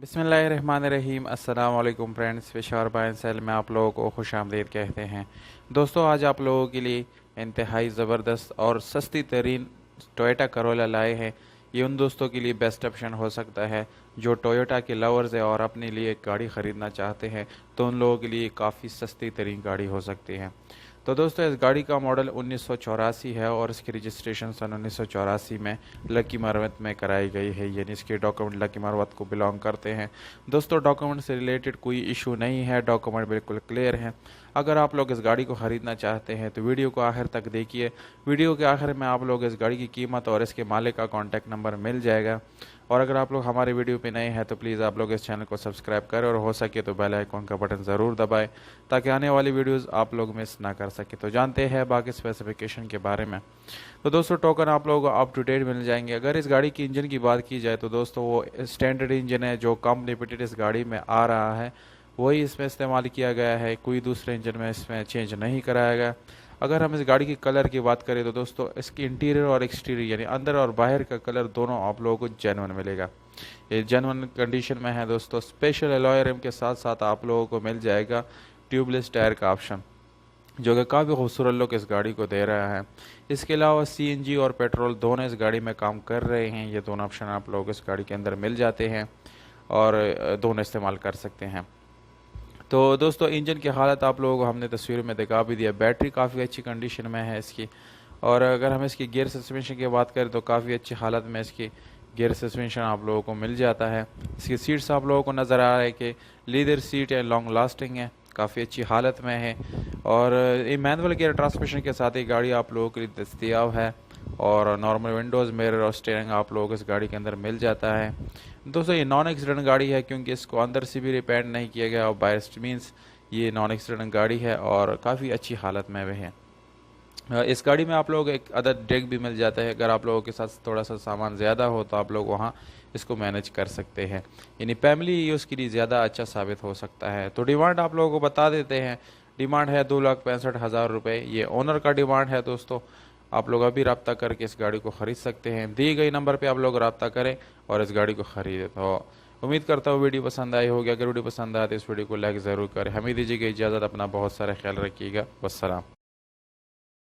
बिस्मिल्लाहिर्रहमानिर्रहीम। अस्सलाम वालेकुम फ्रेंड्स, विशार बाय सेल में आप लोगों को खुश आमदीद कहते हैं। दोस्तों, आज आप लोगों के लिए इंतहाई ज़बरदस्त और सस्ती तरीन टोयोटा करोला लाए हैं। ये उन दोस्तों के लिए बेस्ट ऑप्शन हो सकता है जो टोयोटा के लवर्स है और अपने लिए एक गाड़ी ख़रीदना चाहते हैं, तो उन लोगों के लिए काफ़ी सस्ती तरीन गाड़ी हो सकती है। तो दोस्तों, इस गाड़ी का मॉडल 1984 है और इसकी रजिस्ट्रेशन सन 1984 में लकी मार्वत में कराई गई है, यानी इसके डॉक्यूमेंट लकी मार्वत को बिलोंग करते हैं। दोस्तों, डॉक्यूमेंट से रिलेटेड कोई इशू नहीं है, डॉक्यूमेंट बिल्कुल क्लियर हैं। अगर आप लोग इस गाड़ी को ख़रीदना चाहते हैं तो वीडियो को आखिर तक देखिए। वीडियो के आखिर में आप लोग इस गाड़ी की कीमत और इसके मालिक का कॉन्टैक्ट नंबर मिल जाएगा। और अगर आप लोग हमारे वीडियो पे नए हैं तो प्लीज़ आप लोग इस चैनल को सब्सक्राइब करें और हो सके तो बेल आइकॉन का बटन ज़रूर दबाएं ताकि आने वाली वीडियोस आप लोग मिस ना कर सके। तो जानते हैं बाकी स्पेसिफिकेशन के बारे में। तो दोस्तों, टोकन आप लोगों को अप टू डेट मिल जाएंगे। अगर इस गाड़ी की इंजन की बात की जाए तो दोस्तों, वो स्टैंडर्ड इंजन है जो कम लिमिटेड इस गाड़ी में आ रहा है, वही इसमें इस्तेमाल किया गया है। कोई दूसरे इंजन में इसमें चेंज नहीं कराया गया। अगर हम इस गाड़ी की कलर की बात करें तो दोस्तों, इसकी इंटीरियर और एक्सटीरियर यानी अंदर और बाहर का कलर दोनों आप लोगों को जेन्युइन मिलेगा। ये जेन्युइन कंडीशन में है दोस्तों। स्पेशल अलॉय रिम के साथ साथ आप लोगों को मिल जाएगा ट्यूबलेस टायर का ऑप्शन, जो कि काफ़ी खूबसूरत लुक इस गाड़ी को दे रहा है। इसके अलावा सीएनजी और पेट्रोल दोनों इस गाड़ी में काम कर रहे हैं। ये दोनों ऑप्शन आप लोग इस गाड़ी के अंदर मिल जाते हैं और दोनों इस्तेमाल कर सकते हैं। तो दोस्तों, इंजन की हालत आप लोगों को हमने तस्वीर में दिखा भी दिया। बैटरी काफ़ी अच्छी कंडीशन में है इसकी। और अगर हम इसकी गियर सस्पेंशन की बात करें तो काफ़ी अच्छी हालत में इसकी गियर सस्पेंशन आप लोगों को मिल जाता है। इसकी सीट्स आप लोगों को नज़र आ रहा है कि लीदर सीट है, लॉन्ग लास्टिंग है, काफ़ी अच्छी हालत में है। और ये मैनुअल गियर ट्रांसमिशन के साथ ही गाड़ी आप लोगों के लिए दस्तियाब है। और नॉर्मल विंडोज़, मिरर और स्टीयरिंग आप लोगों को इस गाड़ी के अंदर मिल जाता है। दोस्तों, ये नॉन एक्सीडेंट गाड़ी है क्योंकि इसको अंदर से भी रिपेयर नहीं किया गया और बाहर मीन्स ये नॉन एक्सीडेंट गाड़ी है और काफ़ी अच्छी हालत में भी है। इस गाड़ी में आप लोग एक अदर डेक भी मिल जाता है। अगर आप लोगों के साथ थोड़ा सा सामान ज़्यादा हो तो आप लोग वहाँ इसको मैनेज कर सकते हैं, यानी फैमिली यूज़ के लिए ज़्यादा अच्छा साबित हो सकता है। तो डिमांड आप लोगों को बता देते हैं। डिमांड है 2,65,000 रुपये। ये ओनर का डिमांड है दोस्तों। आप लोग अभी रब्ता करके इस गाड़ी को ख़रीद सकते हैं। दी गई नंबर पे आप लोग रब्ता करें और इस गाड़ी को ख़रीदें। तो उम्मीद करता हूँ वीडियो पसंद आई होगी। अगर वीडियो पसंद आए तो इस वीडियो को लाइक ज़रूर करें। हमें दीजिएगा इजाज़त। अपना बहुत सारा ख्याल रखिएगा। वस्सलाम।